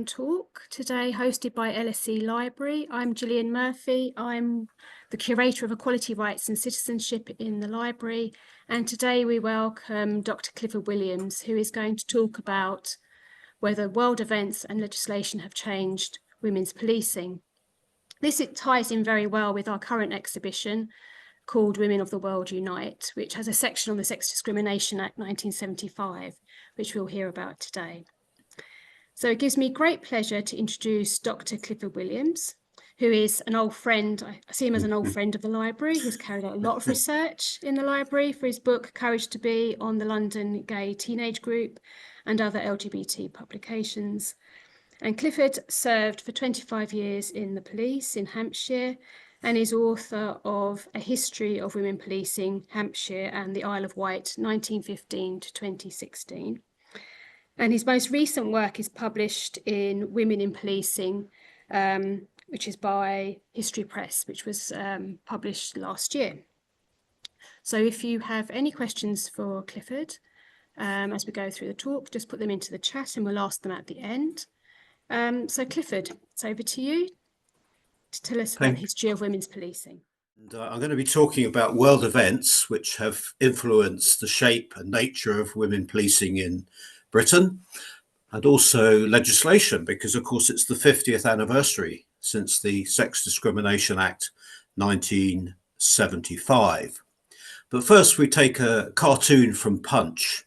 Talk today, hosted by LSE Library. I'm Gillian Murphy. I'm the Curator of Equality, Rights and Citizenship in the library, and today we welcome Dr. Clifford Williams, who is going to talk about whether world events and legislation have changed women's policing. This ties in very well with our current exhibition called Women of the World Unite, which has a section on the Sex Discrimination Act 1975, which we'll hear about today. So it gives me great pleasure to introduce Dr. Clifford Williams, who is an old friend. I see him as an old friend of the library. He's carried out a lot of research in the library for his book, Courage to Be, on the London Gay Teenage Group and other LGBT publications. And Clifford served for 25 years in the police in Hampshire and is author of A History of Women Policing, Hampshire and the Isle of Wight, 1915 to 2016. And his most recent work is published in Women in Policing, which is by History Press, which was published last year. So if you have any questions for Clifford as we go through the talk, just put them into the chat and we'll ask them at the end. So Clifford, it's over to you to tell us about the history of women's policing. I'm going to be talking about world events which have influenced the shape and nature of women policing in Britain, and also legislation, because of course it's the 50th anniversary since the Sex Discrimination Act 1975. But first we take a cartoon from Punch,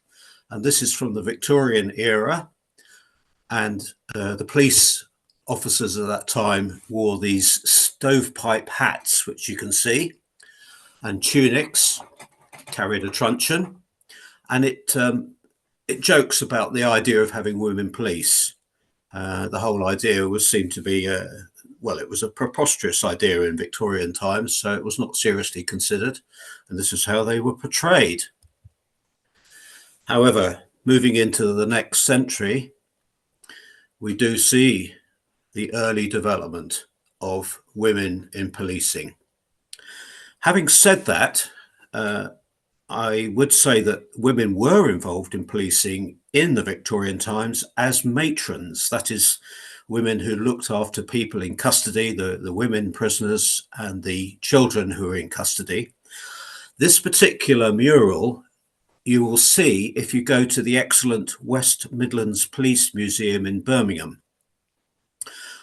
and this is from the Victorian era, and the police officers at that time wore these stovepipe hats, which you can see, and tunics, carried a truncheon, and it jokes about the idea of having women police. The whole idea was seen to be, well, it was a preposterous idea in Victorian times, so it was not seriously considered, and this is how they were portrayed. However, moving into the next century, we do see the early development of women in policing. Having said that, I would say that women were involved in policing in the Victorian times as matrons, that is, women who looked after people in custody, the women prisoners and the children who were in custody. This particular mural you will see if you go to the excellent West Midlands Police Museum in Birmingham.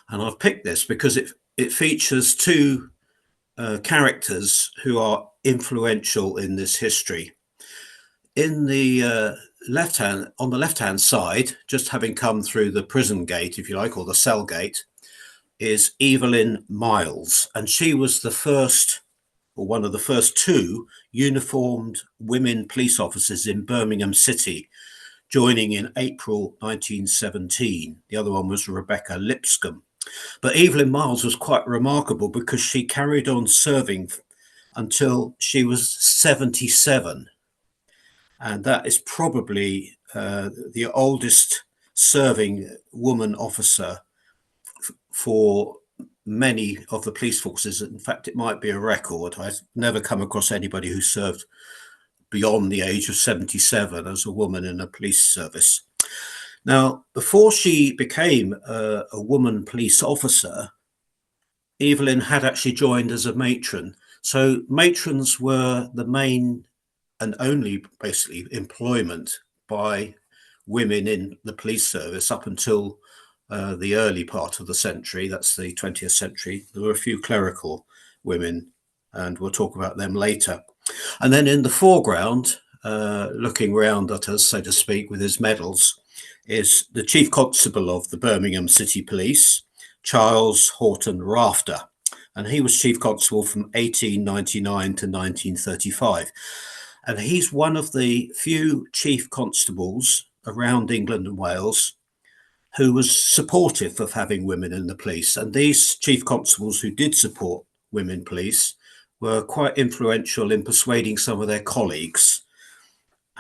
And I've picked this because it features two characters who are influential in this history. In the on the left-hand side, just having come through the prison gate, if you like, or the cell gate, is Evelyn Miles, and she was the first, or one of the first two uniformed women police officers in Birmingham City, joining in April 1917. The other one was Rebecca Lipscomb. But Evelyn Miles was quite remarkable because she carried on serving until she was 77. And that is probably the oldest serving woman officer for many of the police forces. In fact, it might be a record. I've never come across anybody who served beyond the age of 77 as a woman in a police service. Now, before she became a woman police officer, Evelyn had actually joined as a matron. So matrons were the main and only basically employment by women in the police service up until the early part of the century. That's the 20th century. There were a few clerical women, and we'll talk about them later. And then in the foreground, looking round at us, so to speak, with his medals, is the Chief Constable of the Birmingham City Police, Charles Horton Rafter. And he was Chief Constable from 1899 to 1935. And he's one of the few Chief Constables around England and Wales who was supportive of having women in the police. And these Chief Constables who did support women police were quite influential in persuading some of their colleagues.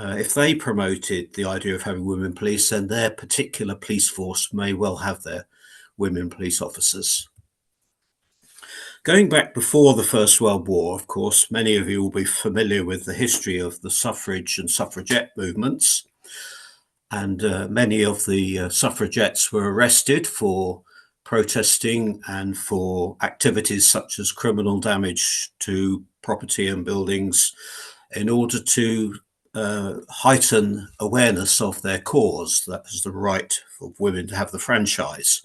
If they promoted the idea of having women police, then their particular police force may well have their women police officers. Going back before the First World War, of course, many of you will be familiar with the history of the suffrage and suffragette movements. and many of the suffragettes were arrested for protesting and for activities such as criminal damage to property and buildings in order to heighten awareness of their cause, that is the right of women to have the franchise.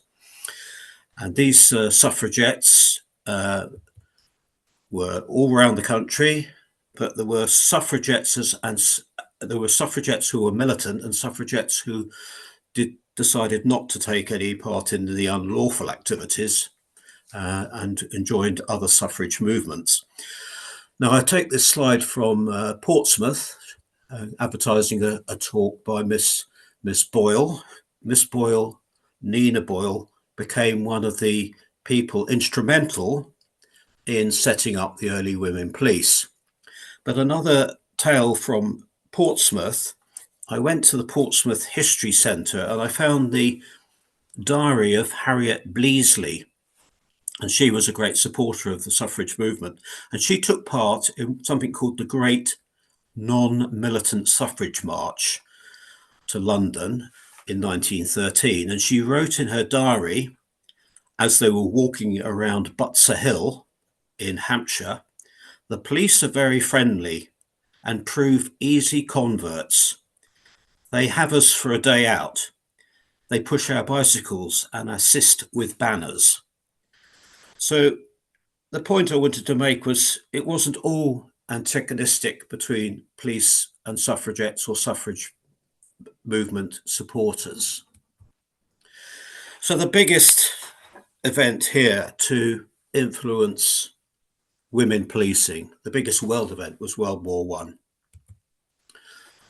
And these suffragettes were all around the country, but there were suffragettes who were militant and suffragettes who decided not to take any part in the unlawful activities and joined other suffrage movements. Now, I take this slide from Portsmouth, advertising a talk by Miss Boyle. Miss Boyle, Nina Boyle, became one of the people instrumental in setting up the early women police. But another tale from Portsmouth, I went to the Portsmouth History Centre and I found the diary of Harriet Bleasley, and she was a great supporter of the suffrage movement, and she took part in something called the Great Non-Militant Suffrage March to London in 1913, and she wrote in her diary, as they were walking around Butser Hill in Hampshire, "The police are very friendly and prove easy converts. They have us for a day out. They push our bicycles and assist with banners." So the point I wanted to make was it wasn't all antagonistic between police and suffragettes or suffrage movement supporters. So the biggest event here to influence women policing, the biggest world event, was World War One.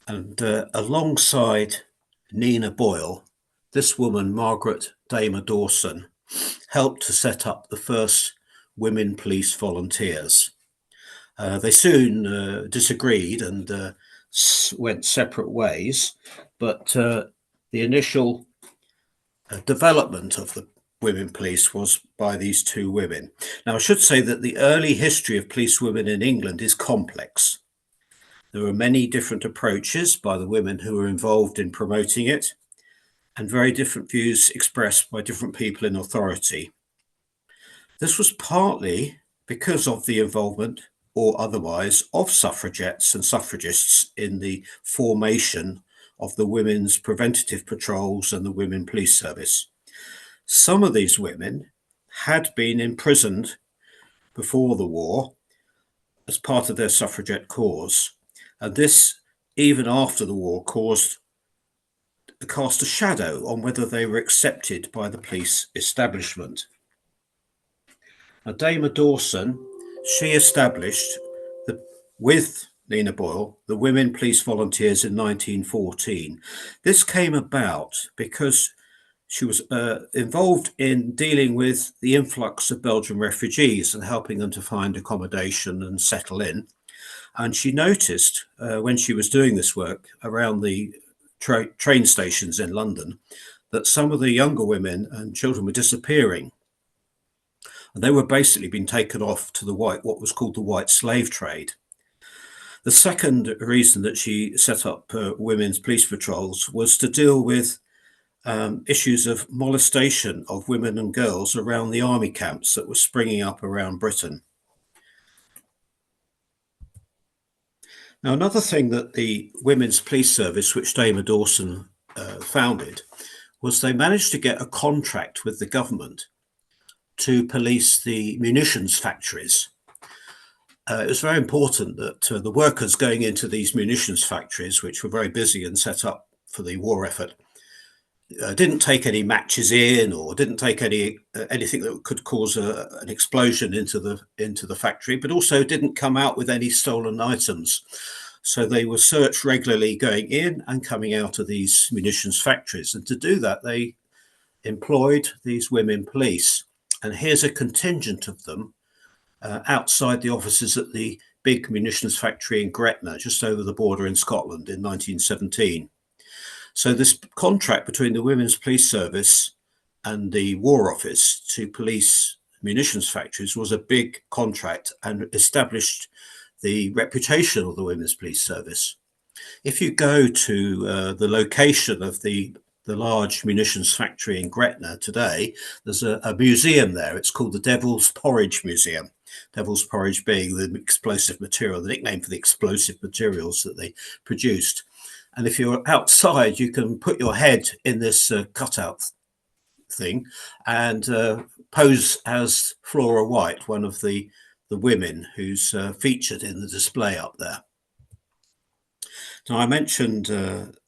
And alongside Nina Boyle, this woman, Margaret Damer Dawson, helped to set up the first women police volunteers. They soon disagreed and went separate ways, but the initial development of the women police was by these two women. Now, I should say that the early history of police women in England is complex. There are many different approaches by the women who were involved in promoting it, and very different views expressed by different people in authority. This was partly because of the involvement, or otherwise, of suffragettes and suffragists in the formation of the women's preventative patrols and the women police service. Some of these women had been imprisoned before the war as part of their suffragette cause, and this, even after the war, cast a shadow on whether they were accepted by the police establishment. Now, Damer Dawson, she established, with Nina Boyle, the Women Police Volunteers in 1914. This came about because she was involved in dealing with the influx of Belgian refugees and helping them to find accommodation and settle in. And she noticed when she was doing this work around the train stations in London that some of the younger women and children were disappearing. And they were basically being taken off to what was called the white slave trade. The second reason that she set up women's police patrols was to deal with issues of molestation of women and girls around the army camps that were springing up around Britain. Now, another thing that the Women's Police Service, which Damer Dawson founded, was they managed to get a contract with the government to police the munitions factories. It was very important that the workers going into these munitions factories, which were very busy and set up for the war effort, didn't take any matches in or didn't take anything that could cause an explosion into the factory, but also didn't come out with any stolen items. So they were searched regularly going in and coming out of these munitions factories. And to do that, they employed these women police. And here's a contingent of them outside the offices at the big munitions factory in Gretna, just over the border in Scotland in 1917. So this contract between the Women's Police Service and the War Office to police munitions factories was a big contract and established the reputation of the Women's Police Service. If you go to the location of the large munitions factory in Gretna today, there's a museum there. It's called the Devil's Porridge Museum. Devil's porridge being the explosive material, the nickname for the explosive materials that they produced. And if you're outside, you can put your head in this cutout thing and pose as Flora White, one of the women who's featured in the display up there. Now, I mentioned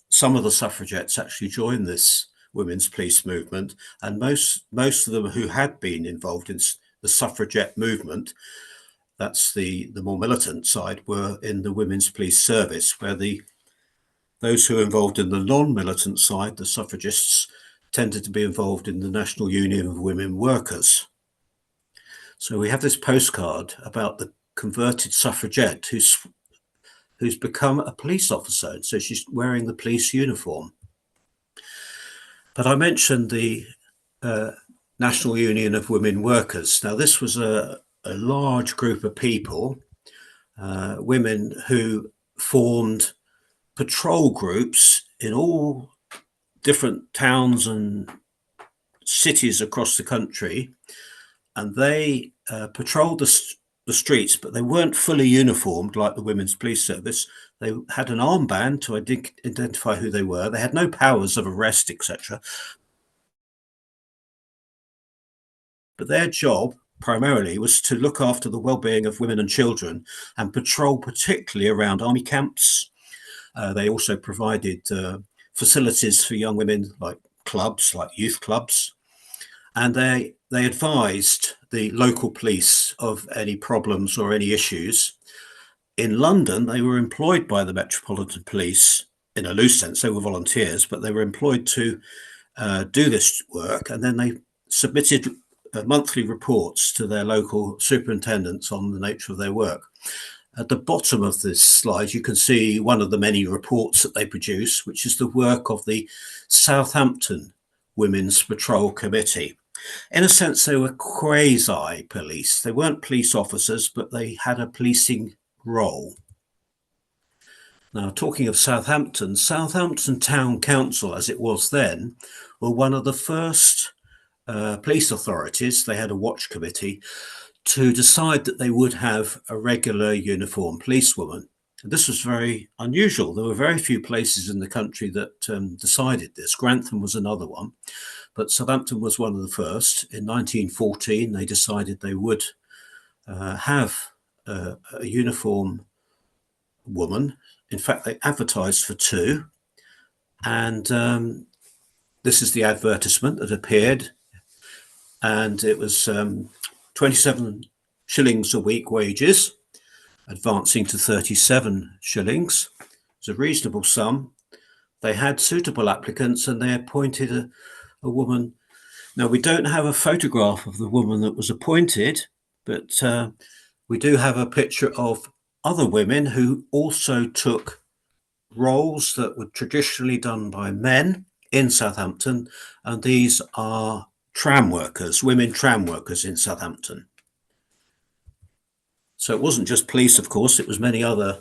some of the suffragettes actually joined this women's police movement, and most of them who had been involved in the suffragette movement, that's the more militant side, were in the women's police service, where those who were involved in the non-militant side, the suffragists, tended to be involved in the National Union of Women Workers. So we have this postcard about the converted suffragette who's become a police officer. So she's wearing the police uniform. But I mentioned the National Union of Women Workers. Now, this was a large group of people, women who formed patrol groups in all different towns and cities across the country, and they patrolled the streets, but they weren't fully uniformed like the Women's Police Service. They had an armband to identify who they were. They had no powers of arrest, etc. But their job primarily was to look after the well-being of women and children and patrol particularly around army camps. They also provided facilities for young women, like clubs, like youth clubs. And they advised the local police of any problems or any issues. In London, they were employed by the Metropolitan Police in a loose sense. They were volunteers, but they were employed to do this work. And then they submitted monthly reports to their local superintendents on the nature of their work. At the bottom of this slide, you can see one of the many reports that they produce, which is the work of the Southampton Women's Patrol Committee. In a sense, they were quasi-police. They weren't police officers, but they had a policing role. Now, talking of Southampton Town Council, as it was then, were one of the first police authorities. They had a watch committee to decide that they would have a regular uniformed policewoman. And this was very unusual. There were very few places in the country that decided this. Grantham was another one, but Southampton was one of the first. In 1914, they decided they would have a uniform woman. In fact, they advertised for two. And this is the advertisement that appeared. And it was 27 shillings a week wages, advancing to 37 shillings. It's a reasonable sum. They had suitable applicants and they appointed a woman. Now, we don't have a photograph of the woman that was appointed, but we do have a picture of other women who also took roles that were traditionally done by men in Southampton, and these are tram workers, women tram workers in Southampton. So it wasn't just police, of course, it was many other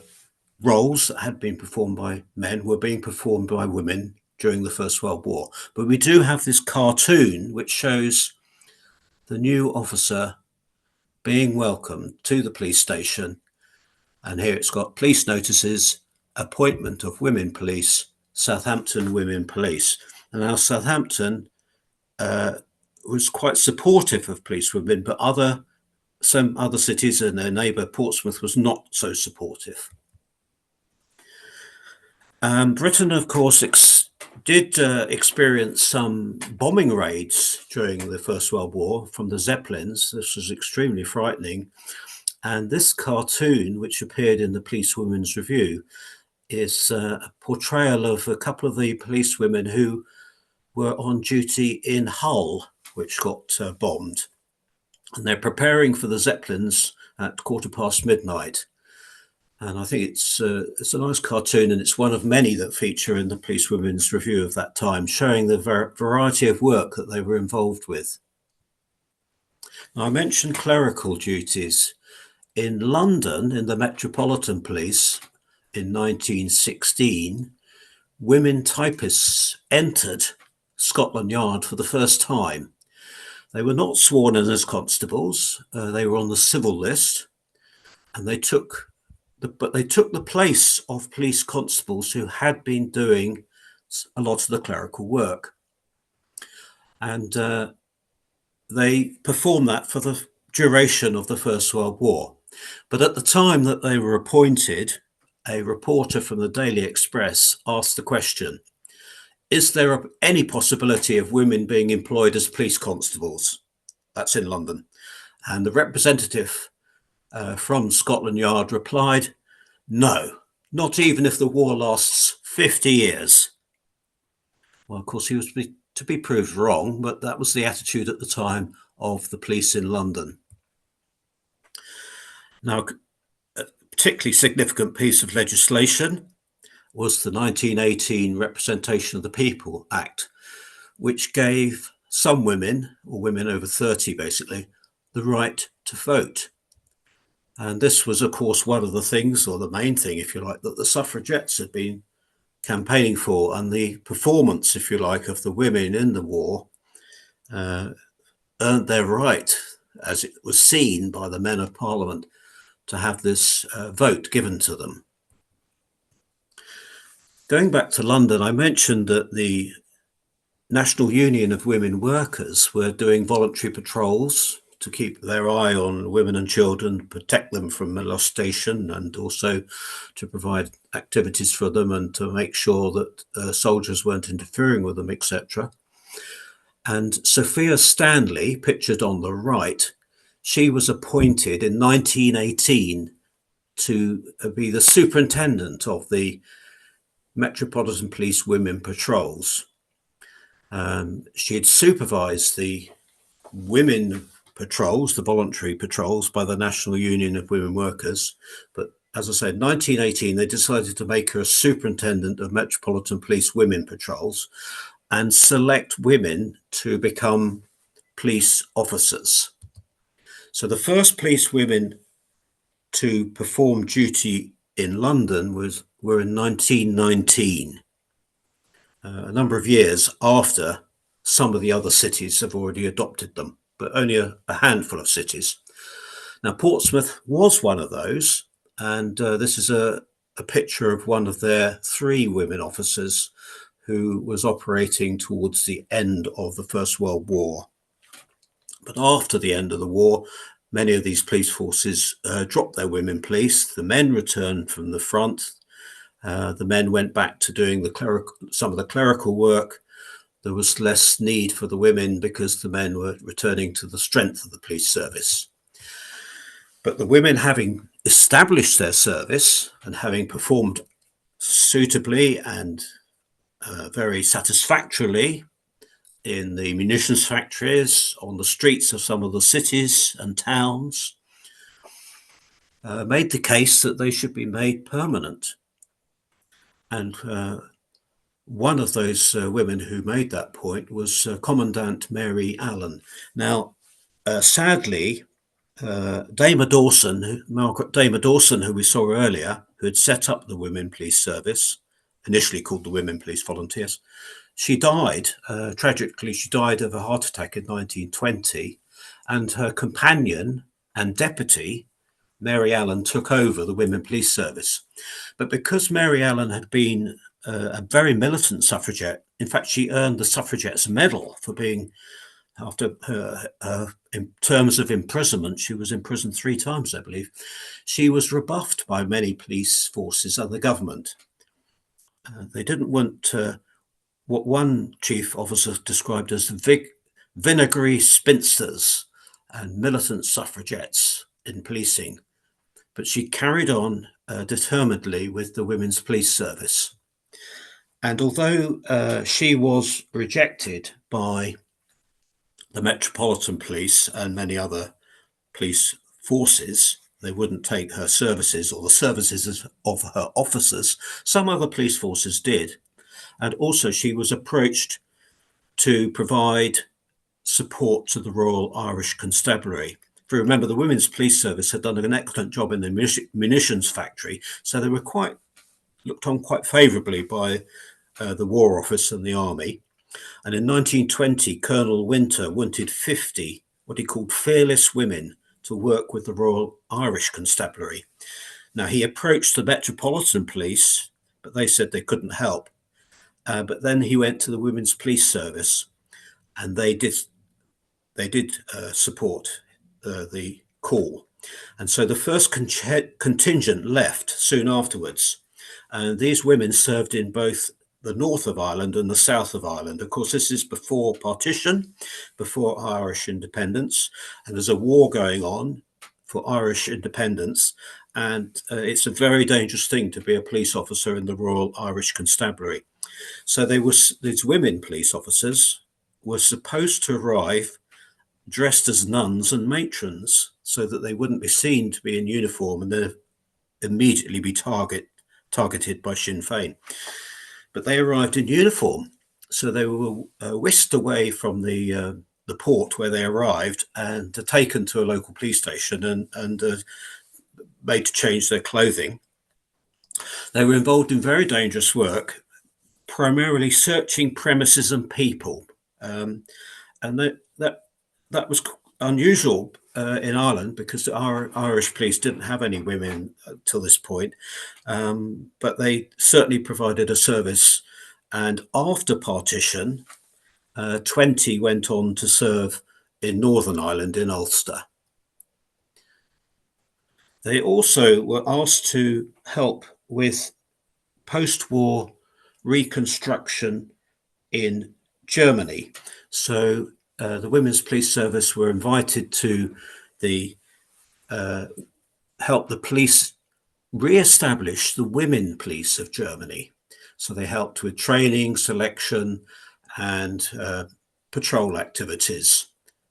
roles that had been performed by men were being performed by women during the First World War. But we do have this cartoon which shows the new officer being welcomed to the police station. And here it's got police notices, appointment of women police, Southampton Women Police. And now Southampton was quite supportive of police women, but some other cities and their neighbour Portsmouth was not so supportive. Britain, of course, did experience some bombing raids during the First World War from the Zeppelins. This was extremely frightening. And this cartoon, which appeared in the Police Women's Review, is a portrayal of a couple of the police women who were on duty in Hull, which got bombed. And they're preparing for the Zeppelins at midnight. And I think it's a nice cartoon, and it's one of many that feature in the Police Women's Review of that time, showing the variety of work that they were involved with. Now, I mentioned clerical duties. In London, in the Metropolitan Police, in 1916, women typists entered Scotland Yard for the first time. They were not sworn in as constables. They were on the civil list, and they took the place of police constables who had been doing a lot of the clerical work. And they performed that for the duration of the First World War. But at the time that they were appointed, a reporter from the Daily Express asked the question, is there any possibility of women being employed as police constables? That's in London. And the representative from Scotland Yard replied, no, not even if the war lasts 50 years. Well, of course, he was to be proved wrong, but that was the attitude at the time of the police in London. Now, a particularly significant piece of legislation was the 1918 Representation of the People Act, which gave some women, or women over 30 basically, the right to vote. And this was, of course, one of the things, or the main thing, if you like, that the suffragettes had been campaigning for, and the performance, if you like, of the women in the war earned their right, as it was seen by the men of Parliament, to have this vote given to them. Going back to London, I mentioned that the National Union of Women Workers were doing voluntary patrols to keep their eye on women and children, protect them from molestation, and also to provide activities for them and to make sure that soldiers weren't interfering with them, etc. And Sophia Stanley, pictured on the right, she was appointed in 1918 to be the superintendent of the Metropolitan Police Women Patrols. She had supervised the women patrols, the voluntary patrols by the National Union of Women Workers. But as I said, 1918, they decided to make her a superintendent of Metropolitan Police Women Patrols and select women to become police officers. So the first police women to perform duty in London were in 1919, a number of years after some of the other cities have already adopted them, but only a handful of cities. Now, Portsmouth was one of those, and this is a picture of one of their 3 women officers who was operating towards the end of the First World War. But after the end of the war, many of these police forces dropped their women police. The men returned from the front. The men went back to doing some of the clerical work. There was less need for the women because the men were returning to the strength of the police service. But the women, having established their service and having performed suitably and very satisfactorily in the munitions factories, on the streets of some of the cities and towns, made the case that they should be made permanent. And one of those women who made that point was Commandant Mary Allen. Now, sadly, Margaret Dama Dawson, who we saw earlier, who had set up the Women Police Service, initially called the Women Police Volunteers, she died. Tragically, she died of a heart attack in 1920, and her companion and deputy, Mary Allen, took over the Women Police Service. But because Mary Allen had been a very militant suffragette, in fact, she earned the Suffragettes Medal for being, after her in terms of imprisonment, she was imprisoned 3 times, I believe. She was rebuffed by many police forces and the government. They didn't want what one chief officer described as vinegary spinsters and militant suffragettes in policing. But she carried on determinedly with the Women's Police Service. And although she was rejected by the Metropolitan Police and many other police forces, they wouldn't take her services or the services of her officers. Some other police forces did. And also she was approached to provide support to the Royal Irish Constabulary. If you remember, the Women's Police Service had done an excellent job in the munitions factory, so they were quite looked on quite favourably by the War Office and the Army. And in 1920, Colonel Winter wanted 50 what he called fearless women to work with the Royal Irish Constabulary. Now, he approached the Metropolitan Police, but they said they couldn't help. But then he went to the Women's Police Service, and they did support the call. And so the first contingent left soon afterwards. And these women served in both the north of Ireland and the south of Ireland. Of course, this is before partition, before Irish independence, and there's a war going on for Irish independence. And it's a very dangerous thing to be a police officer in the Royal Irish Constabulary. So these women police officers were supposed to arrive dressed as nuns and matrons so that they wouldn't be seen to be in uniform and then immediately be targeted by Sinn Féin. But they arrived in uniform, so they were whisked away from the port where they arrived and taken to a local police station and made to change their clothing. They were involved in very dangerous work, primarily searching premises and people, and that was unusual in Ireland because our Irish police didn't have any women till this point, but they certainly provided a service. And after partition, 20 went on to serve in Northern Ireland in Ulster. They also were asked to help with post-war reconstruction in Germany. So the Women's Police Service were invited to help the police re-establish the women police of Germany. So they helped with training, selection, and patrol activities.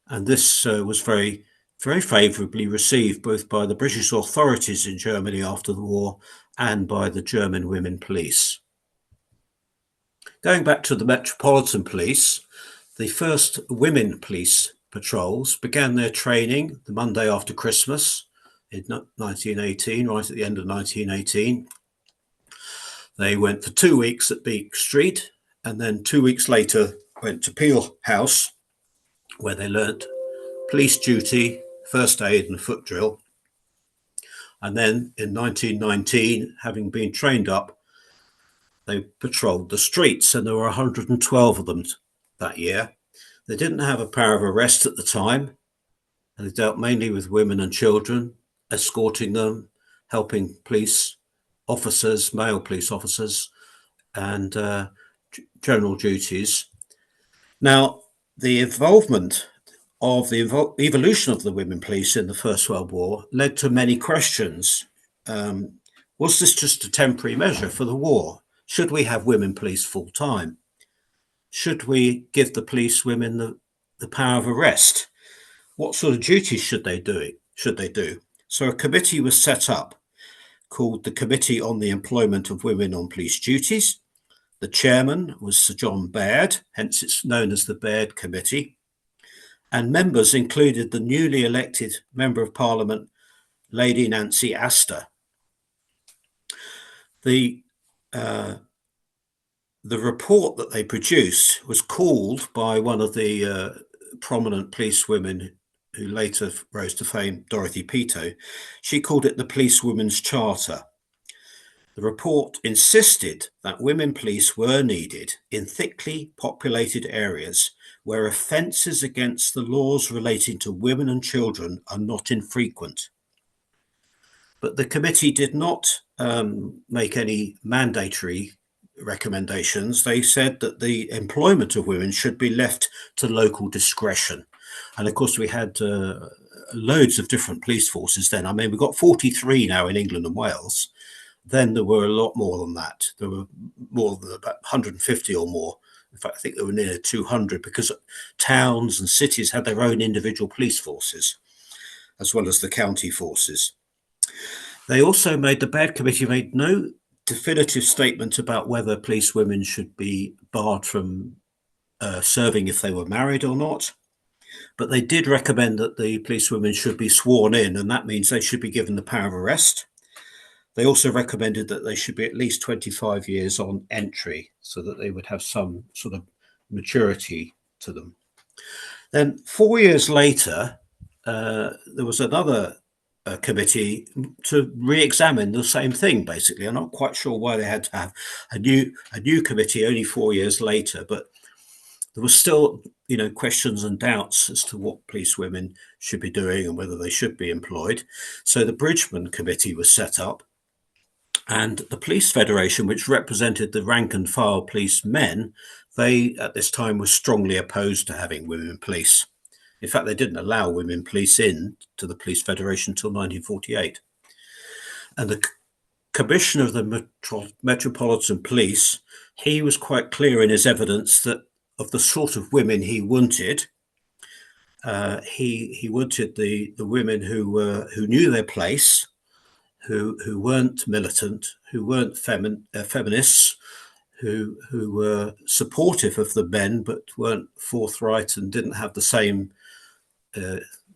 And this was very, very favourably received both by the British authorities in Germany after the war and by the German women police. Going back to the Metropolitan Police, the first women police patrols began their training the Monday after Christmas in 1918, right at the end of 1918. They went for 2 weeks at Beak Street, and then 2 weeks later went to Peel House, where they learnt police duty, first aid and foot drill. And then in 1919, having been trained up, they patrolled the streets, and there were 112 of them that year. They didn't have a power of arrest at the time, and they dealt mainly with women and children, escorting them, helping police officers, male police officers, and general duties. Now, the involvement of the evolution of the women police in the First World War led to many questions. Was this just a temporary measure for the war? Should we have women police full time? Should we give the police women the power of arrest? What sort of duties should they do? So a committee was set up called the Committee on the Employment of Women on Police Duties. The chairman was Sir John Baird, hence it's known as the Baird Committee. And members included the newly elected Member of Parliament, Lady Nancy Astor. The report that they produced was called by one of the prominent police women who later rose to fame, Dorothy Peto. She called it the Policewomen's Charter. The report insisted that women police were needed in thickly populated areas where offences against the laws relating to women and children are not infrequent. But the committee did not make any mandatory recommendations. They said that the employment of women should be left to local discretion. And of course, we had loads of different police forces then. I mean, we've got 43 now in England and Wales. Then there were a lot more than that. There were more than about 150 or more. In fact, I think there were nearly 200 because towns and cities had their own individual police forces, as well as the county forces. They also the Baird Committee made no definitive statement about whether police women should be barred from serving if they were married or not. But they did recommend that the police women should be sworn in, and that means they should be given the power of arrest. They also recommended that they should be at least 25 years on entry so that they would have some sort of maturity to them. Then 4 years later, there was another committee to re-examine the same thing. Basically, I'm not quite sure why they had to have a new committee only 4 years later, but there was still, questions and doubts as to what police women should be doing and whether they should be employed. So the Bridgman Committee was set up, and the Police Federation, which represented the rank and file police men, they at this time were strongly opposed to having women police. In fact, they didn't allow women police in to the Police Federation until 1948. And the Commissioner of the Metropolitan Police, he was quite clear in his evidence that of the sort of women he wanted, he wanted the women who knew their place, who weren't militant, who weren't feminists, who were supportive of the men but weren't forthright and didn't have the same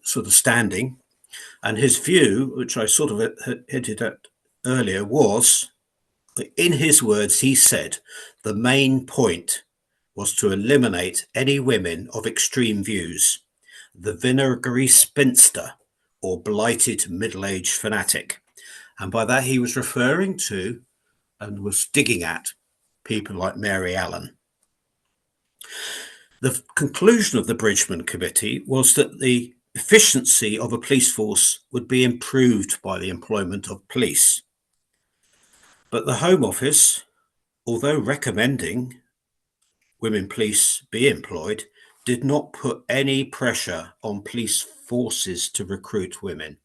sort of standing. And his view, which I sort of hinted at earlier, was, in his words, he said, the main point was to eliminate any women of extreme views, the vinegary spinster or blighted middle-aged fanatic. And by that he was referring to and was digging at people like Mary Allen. The conclusion of the Bridgman Committee was that the efficiency of a police force would be improved by the employment of police. But the Home Office, although recommending women police be employed, did not put any pressure on police forces to recruit women.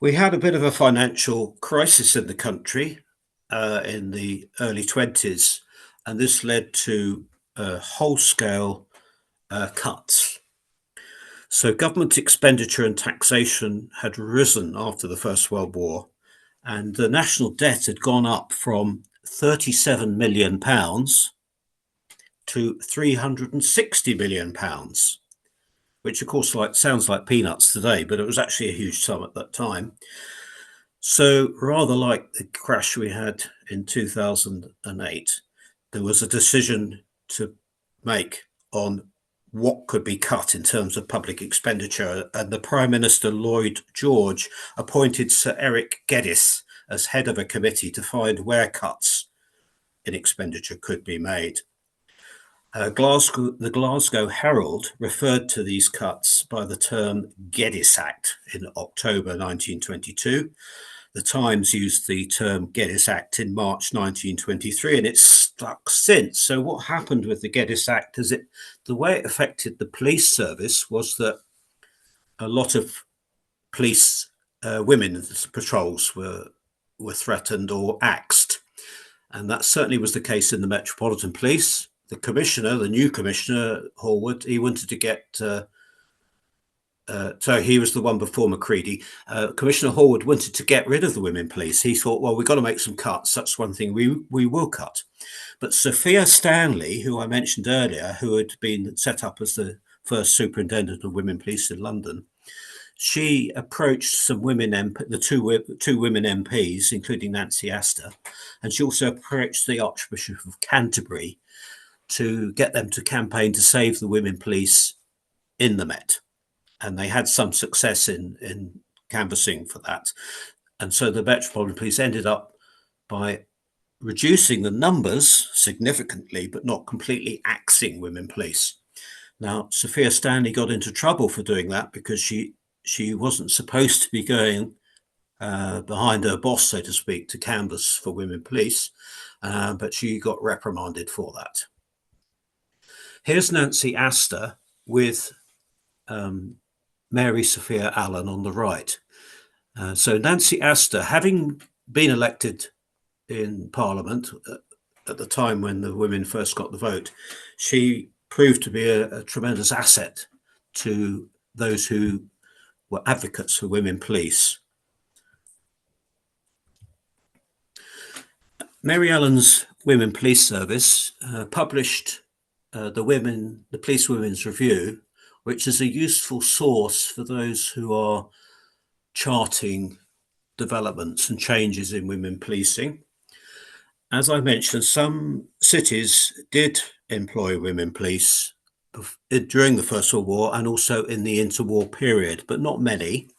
We had a bit of a financial crisis in the country in the early 20s, and this led to whole-scale cuts. So government expenditure and taxation had risen after the First World War, and the national debt had gone up from £37 million to £360 million, which of course sounds like peanuts today, but it was actually a huge sum at that time. So rather like the crash we had in 2008, there was a decision to make on what could be cut in terms of public expenditure, and the Prime Minister Lloyd George appointed Sir Eric Geddes as head of a committee to find where cuts in expenditure could be made. The Glasgow Herald referred to these cuts by the term Geddes Act in October 1922. The Times used the term Geddes Act in March 1923, and it's stuck since. So what happened with the Geddes Act is the way it affected the police service was that a lot of police women's patrols were threatened or axed. And that certainly was the case in the Metropolitan Police. The commissioner, the new commissioner, Hallward, he wanted to get, so he was the one before Macready. Commissioner Hallward wanted to get rid of the women police. He thought, well, we've got to make some cuts. That's one thing we will cut. But Sophia Stanley, who I mentioned earlier, who had been set up as the first superintendent of women police in London, she approached some women, the two women MPs, including Nancy Astor, and she also approached the Archbishop of Canterbury to get them to campaign to save the women police in the Met. And they had some success in canvassing for that. And so the Metropolitan Police ended up by reducing the numbers significantly, but not completely axing women police. Now, Sophia Stanley got into trouble for doing that because she wasn't supposed to be going behind her boss, so to speak, to canvass for women police, but she got reprimanded for that. Here's Nancy Astor with Mary Sophia Allen on the right. So Nancy Astor, having been elected in Parliament at the time when the women first got the vote, she proved to be a tremendous asset to those who were advocates for women police. Mary Allen's Women Police Service published the Police Women's Review, which is a useful source for those who are charting developments and changes in women policing. As I mentioned, some cities did employ women police during the First World War and also in the interwar period, but not many.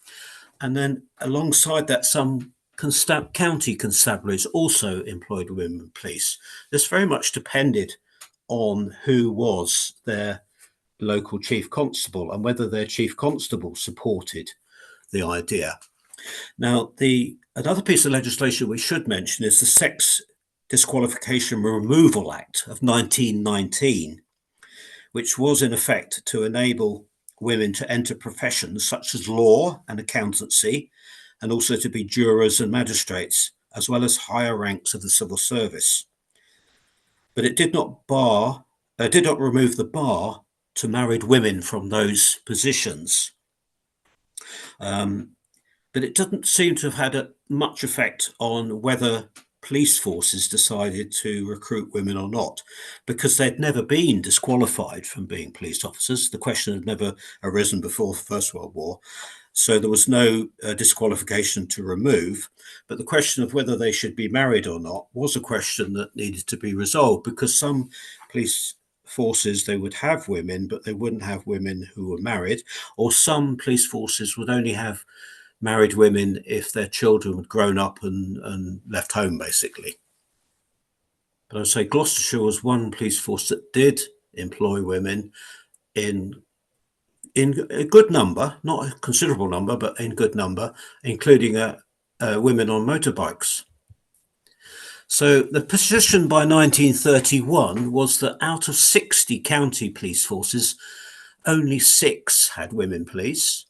And then alongside that, some county constabularies also employed women police. This very much depended on who was their local chief constable and whether their chief constable supported the idea. Now, another piece of legislation we should mention is the Sex Disqualification Removal Act of 1919, which was in effect to enable women to enter professions such as law and accountancy, and also to be jurors and magistrates, as well as higher ranks of the civil service. But it did not remove the bar to married women from those positions. But it doesn't seem to have had much effect on whether police forces decided to recruit women or not, because they'd never been disqualified from being police officers. The question had never arisen before the First World War, so there was no disqualification to remove. But the question of whether they should be married or not was a question that needed to be resolved, because some police forces, they would have women, but they wouldn't have women who were married, or some police forces would only have married women if their children had grown up and left home, basically. But I'd say Gloucestershire was one police force that did employ women in a good number, not a considerable number, but in good number, including women on motorbikes. So the position by 1931 was that out of 60 county police forces, only 6 had women police,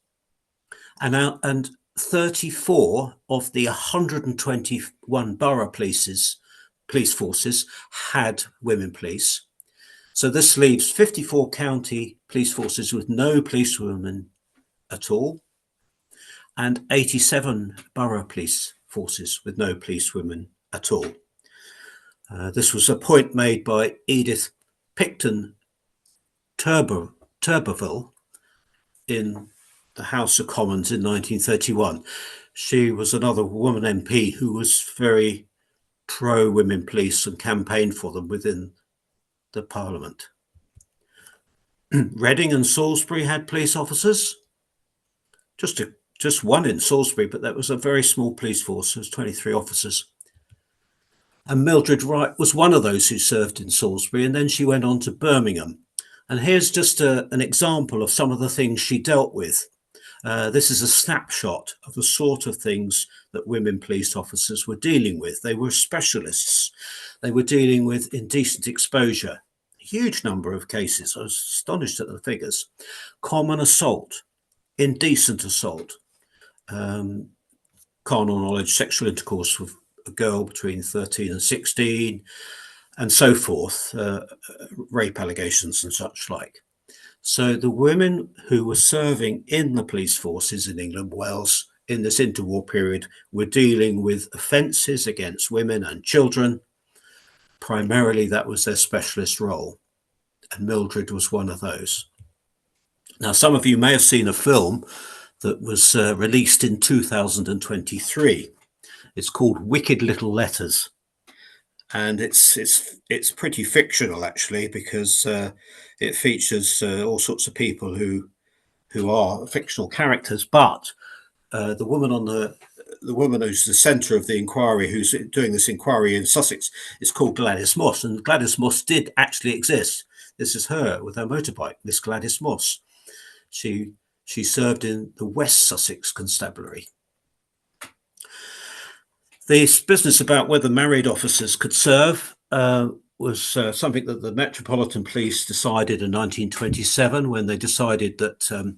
and 34 of the 121 borough police forces had women police. So this leaves 54 county police forces with no policewomen at all, and 87 borough police forces with no policewomen at all. This was a point made by Edith Picton Turberville in the House of Commons in 1931. She was another woman MP who was very pro-women police and campaigned for them within the Parliament. Reading and Salisbury had police officers, just one in Salisbury, but that was a very small police force. It was 23 officers. And Mildred Wright was one of those who served in Salisbury, and then she went on to Birmingham. And here's just an example of some of the things she dealt with. This is a snapshot of the sort of things that women police officers were dealing with. They were specialists. They were dealing with indecent exposure. A huge number of cases. I was astonished at the figures. Common assault, indecent assault, carnal knowledge, sexual intercourse with a girl between 13 and 16, and so forth, rape allegations and such like. So the women who were serving in the police forces in England, Wales, in this interwar period were dealing with offences against women and children. Primarily, that was their specialist role, and Mildred was one of those. Now, some of you may have seen a film that was released in 2023. It's called Wicked Little Letters. And it's pretty fictional, actually, because it features all sorts of people who are fictional characters. But the woman who's the centre of the inquiry, who's doing this inquiry in Sussex, is called Gladys Moss, and Gladys Moss did actually exist. This is her with her motorbike, Miss Gladys Moss. She served in the West Sussex Constabulary. This business about whether married officers could serve was something that the Metropolitan Police decided in 1927, when they decided that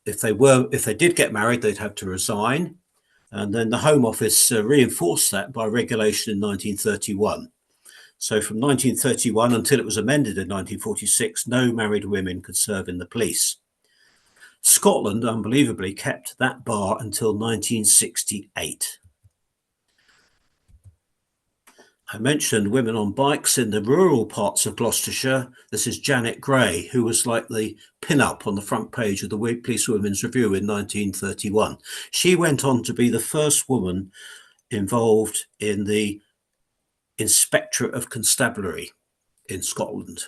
if they did get married, they'd have to resign. And then the Home Office reinforced that by regulation in 1931. So from 1931 until it was amended in 1946, no married women could serve in the police. Scotland, unbelievably, kept that bar until 1968. I mentioned women on bikes in the rural parts of Gloucestershire. This is Janet Gray, who was like the pin-up on the front page of the Police Women's Review in 1931. She went on to be the first woman involved in the Inspectorate of Constabulary in Scotland.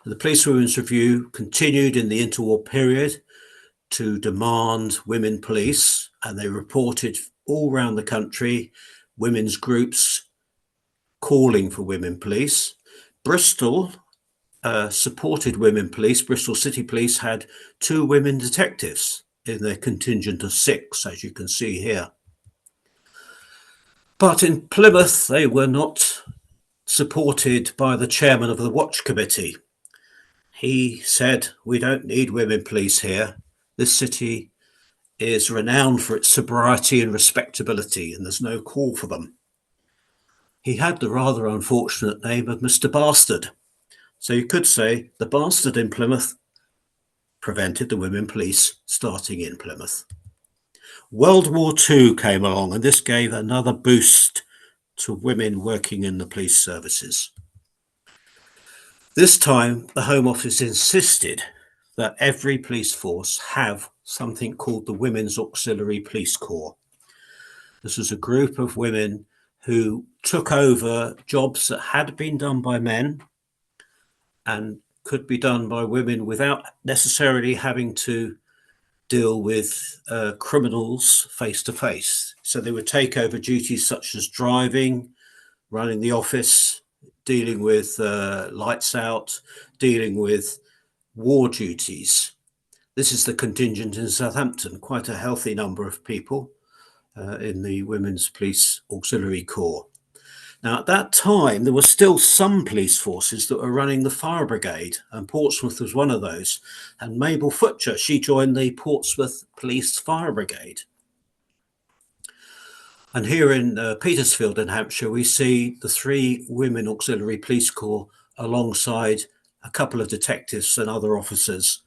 The Police Women's Review continued in the interwar period to demand women police, and they reported all around the country women's groups calling for women police. Bristol supported women police. Bristol City Police had 2 women detectives in their contingent of 6, as you can see here. But in Plymouth, they were not supported by the chairman of the Watch Committee. He said, "We don't need women police here. This city is renowned for its sobriety and respectability, and there's no call for them." He had the rather unfortunate name of Mr. Bastard. So you could say the bastard in Plymouth prevented the women police starting in Plymouth. World War II came along, and this gave another boost to women working in the police services. This time, the Home Office insisted that every police force have something called the Women's Auxiliary Police Corps. This was a group of women who took over jobs that had been done by men and could be done by women without necessarily having to deal with criminals face to face. So they would take over duties such as driving, running the office, dealing with lights out, dealing with war duties. This is the contingent in Southampton, quite a healthy number of people in the Women's Police Auxiliary Corps. Now, at that time, there were still some police forces that were running the fire brigade, and Portsmouth was one of those. And Mabel Futcher, she joined the Portsmouth Police Fire Brigade. And here in Petersfield in Hampshire, we see the 3 Women Auxiliary Police Corps alongside a couple of detectives and other officers.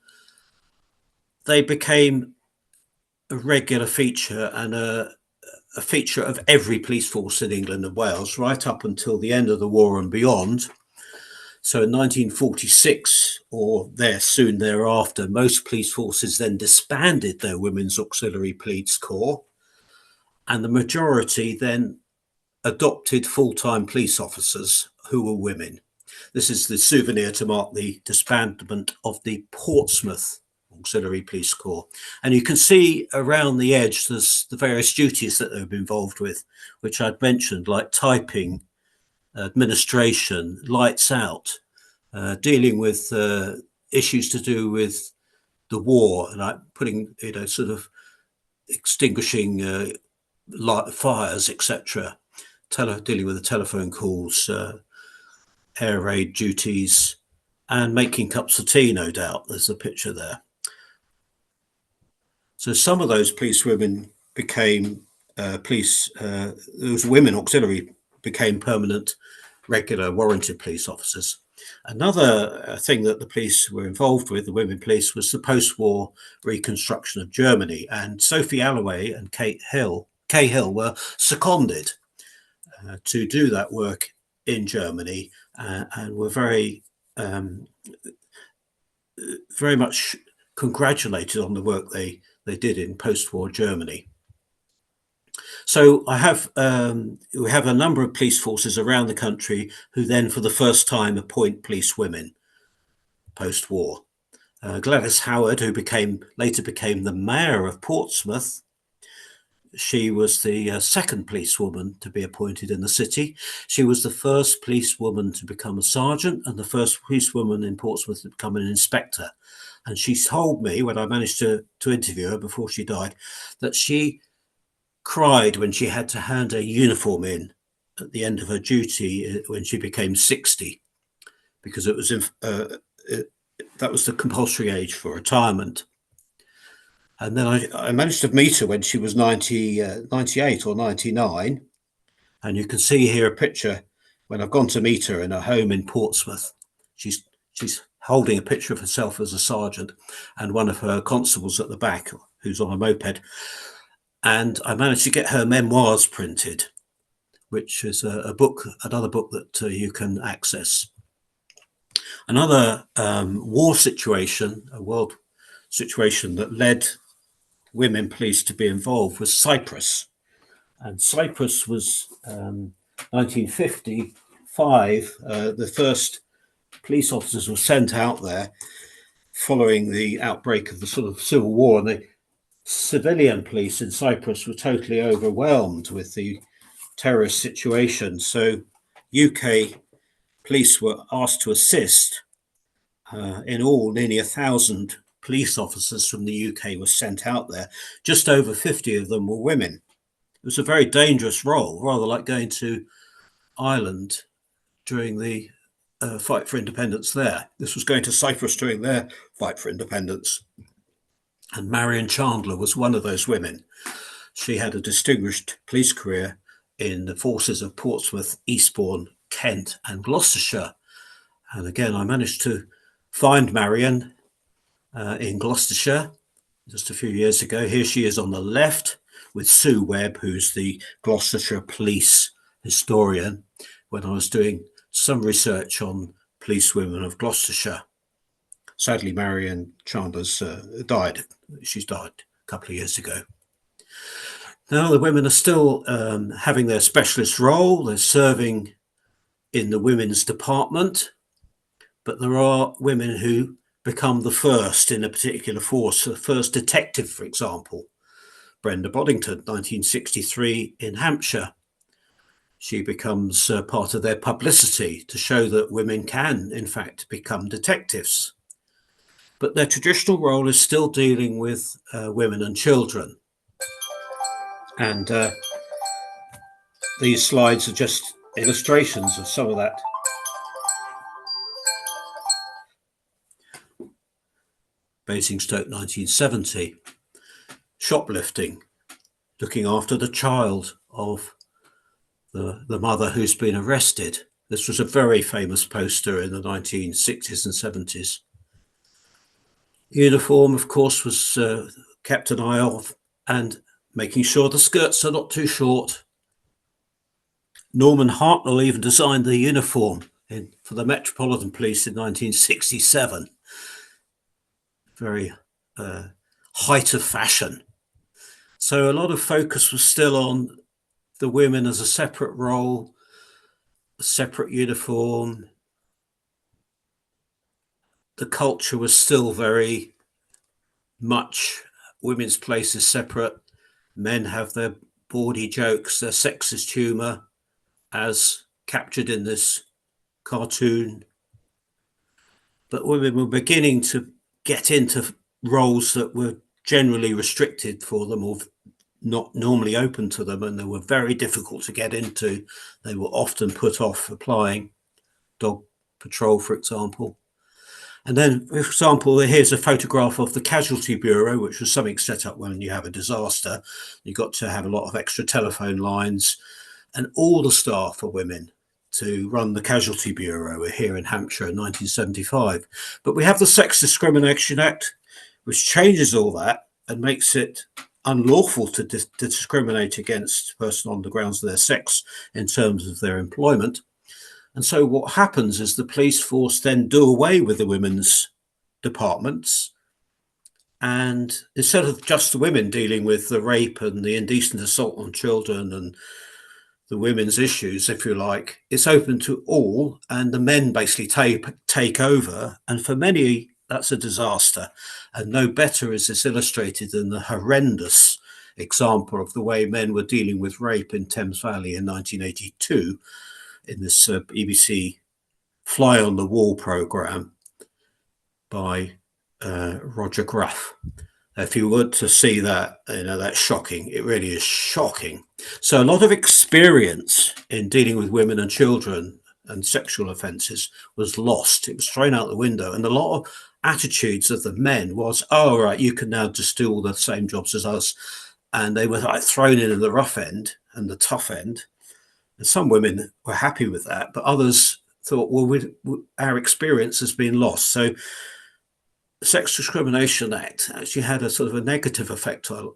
They became a regular feature and a feature of every police force in England and Wales right up until the end of the war and beyond. So in 1946 or soon thereafter, most police forces then disbanded their Women's Auxiliary Police Corps, and the majority then adopted full-time police officers who were women. This is the souvenir to mark the disbandment of the Portsmouth Auxiliary Police Corps. And you can see around the edge there's the various duties that they've been involved with, which I'd mentioned, like typing, administration, lights out, dealing with issues to do with the war, like putting, sort of extinguishing fires, etc., dealing with the telephone calls, air raid duties, and making cups of tea, no doubt. There's a picture there. So some of those police women became those women auxiliary became permanent, regular, warranted police officers. Another thing that the police were involved with, the women police, was the post-war reconstruction of Germany. And Sophie Alloway and Kay Hill were seconded to do that work in Germany, and were very much congratulated on the work they did in post-war Germany. So we have a number of police forces around the country who then for the first time appoint police women post-war. Gladys Howard, who later became the mayor of Portsmouth, she was the second policewoman to be appointed in the city. She was the first policewoman to become a sergeant and the first policewoman in Portsmouth to become an inspector. And she told me, when I managed to interview her before she died, that she cried when she had to hand her uniform in at the end of her duty when she became 60, because it was that was the compulsory age for retirement. And then I managed to meet her when she was 98 or 99. And you can see here a picture when I've gone to meet her in her home in Portsmouth. She's holding a picture of herself as a sergeant and one of her constables at the back who's on a moped. And I managed to get her memoirs printed, which is another book that you can access. Another war situation, a world situation that led women police to be involved was Cyprus. And Cyprus was 1955, the first police officers were sent out there following the outbreak of the sort of civil war, and the civilian police in Cyprus were totally overwhelmed with the terrorist situation. So UK police were asked to assist. In all, nearly 1,000 police officers from the UK were sent out there. Just over 50 of them were women. It was a very dangerous role, rather like going to Ireland during the fight for independence there. This was going to Cyprus during their fight for independence. And Marion Chandler was one of those women. She had a distinguished police career in the forces of Portsmouth, Eastbourne, Kent, and Gloucestershire. And again, I managed to find Marion in Gloucestershire just a few years ago. Here she is on the left with Sue Webb, who's the Gloucestershire police historian, when I was doing some research on policewomen of Gloucestershire. Sadly, Marion Chandler's died. She's died a couple of years ago. Now the women are still having their specialist role. They're serving in the women's department, but there are women who become the first in a particular force. The first detective, for example, Brenda Boddington, 1963 in Hampshire. She becomes part of their publicity to show that women can, in fact, become detectives. But their traditional role is still dealing with women and children. And these slides are just illustrations of some of that. Basingstoke, 1970. Shoplifting, looking after the child of the mother who's been arrested. This was a very famous poster in the 1960s and 70s. Uniform, of course, was kept an eye of, and making sure the skirts are not too short. Norman Hartnell even designed the uniform for the Metropolitan Police in 1967. Very height of fashion. So a lot of focus was still on the women as a separate role, a separate uniform. The culture was still very much women's place is separate. Men have their bawdy jokes, their sexist humour, as captured in this cartoon. But women were beginning to get into roles that were generally restricted for them or not normally open to them, and they were very difficult to get into. They were often put off applying. Dog patrol, for example. And then, for example, here's a photograph of the Casualty Bureau, which was something set up when you have a disaster. You got to have a lot of extra telephone lines, and all the staff are women to run the Casualty Bureau. We're here in Hampshire in 1975. But we have the Sex Discrimination Act, which changes all that and makes it unlawful to discriminate against a person on the grounds of their sex in terms of their employment. And so what happens is the police force then do away with the women's departments, and instead of just the women dealing with the rape and the indecent assault on children and the women's issues, if you like, it's open to all, and the men basically take over. And for many, that's a disaster. And no better is this illustrated than the horrendous example of the way men were dealing with rape in Thames Valley in 1982 in this BBC Fly on the Wall programme by Roger Gruff. If you were to see that, that's shocking. It really is shocking. So a lot of experience in dealing with women and children and sexual offences was lost. It was thrown out the window. And a lot of attitudes of the men was, oh, right, you can now just do all the same jobs as us. And they were like thrown in the rough end and the tough end. And some women were happy with that, but others thought, well, our experience has been lost. So the Sex Discrimination Act actually had a sort of a negative effect on,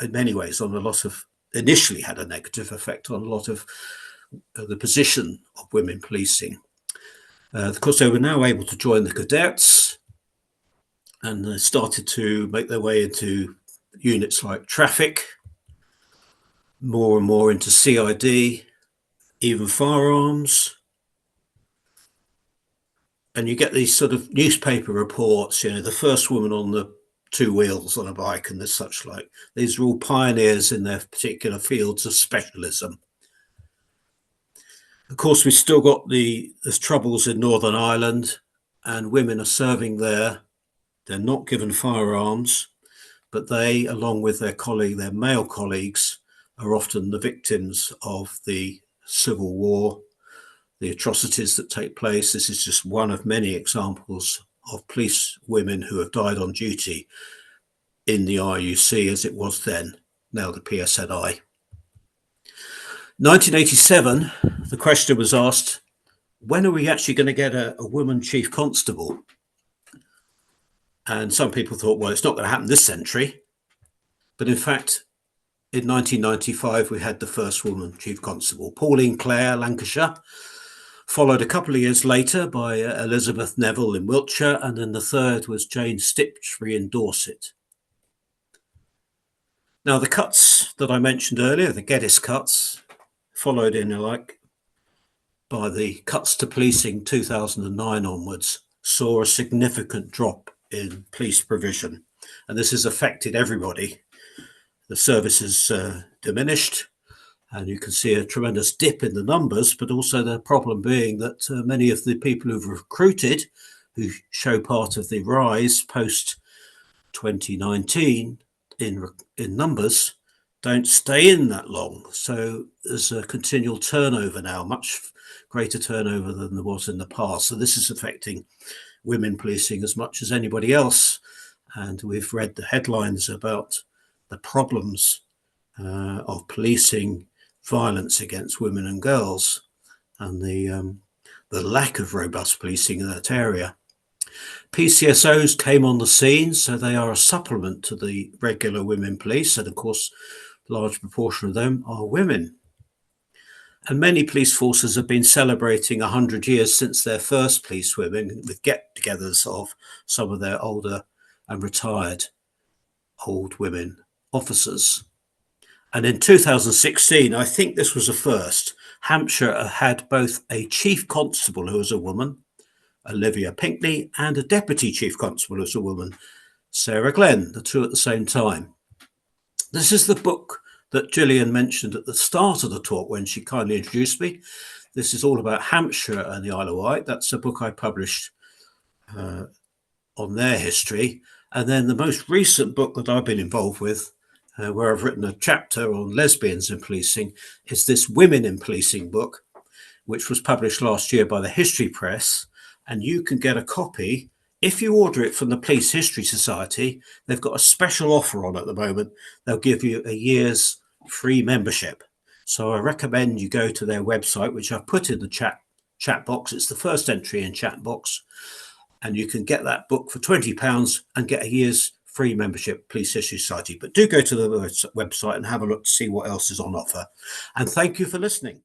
in many ways, on a lot of, initially had a negative effect on a lot of the position of women policing. Of course, they were now able to join the cadets, and they started to make their way into units like traffic, more and more into CID, even firearms. And you get these sort of newspaper reports, the first woman on the 2 wheels on a bike and such like. These are all pioneers in their particular fields of specialism. Of course, we've still got there's troubles in Northern Ireland, and women are serving there. They're not given firearms, but they, along with their male colleagues, are often the victims of the civil war, the atrocities that take place. This is just one of many examples of police women who have died on duty in the RUC, as it was then, now the PSNI. 1987, the question was asked, when are we actually going to get a woman chief constable? And some people thought, well, it's not going to happen this century. But in fact, in 1995, we had the first woman chief constable, Pauline Clare, Lancashire, followed a couple of years later by Elizabeth Neville in Wiltshire, and then the third was Jane Stitchbury in Dorset. Now, the cuts that I mentioned earlier, the Geddes cuts, followed in by the cuts to policing 2009 onwards, saw a significant drop in police provision. And this has affected everybody. The services diminished, and you can see a tremendous dip in the numbers, but also the problem being that many of the people who've recruited, who show part of the rise post 2019 in numbers, don't stay in that long. So there's a continual turnover now, much greater turnover than there was in the past. So this is affecting women policing as much as anybody else. And we've read the headlines about the problems of policing violence against women and girls, and the lack of robust policing in that area. PCSOs came on the scene, so they are a supplement to the regular women police, and of course, a large proportion of them are women. And many police forces have been celebrating 100 years since their first police women, with get-togethers of some of their older and retired old women officers. And in 2016, I think this was a first, Hampshire had both a chief constable who was a woman, Olivia Pinckney, and a deputy chief constable who was a woman, Sarah Glenn, the two at the same time. This is the book that Gillian mentioned at the start of the talk when she kindly introduced me. This is all about Hampshire and the Isle of Wight. That's a book I published on their history. And then the most recent book that I've been involved with, where I've written a chapter on lesbians in policing, is this Women in Policing book, which was published last year by the History Press. And you can get a copy if you order it from the Police History Society. They've got a special offer on at the moment. They'll give you a year's free membership. So I recommend you go to their website, which I've put in the chat box. It's the first entry in chat box. And you can get that book for £20 and get a year's free membership, Police History Society. But do go to the website and have a look to see what else is on offer. And thank you for listening.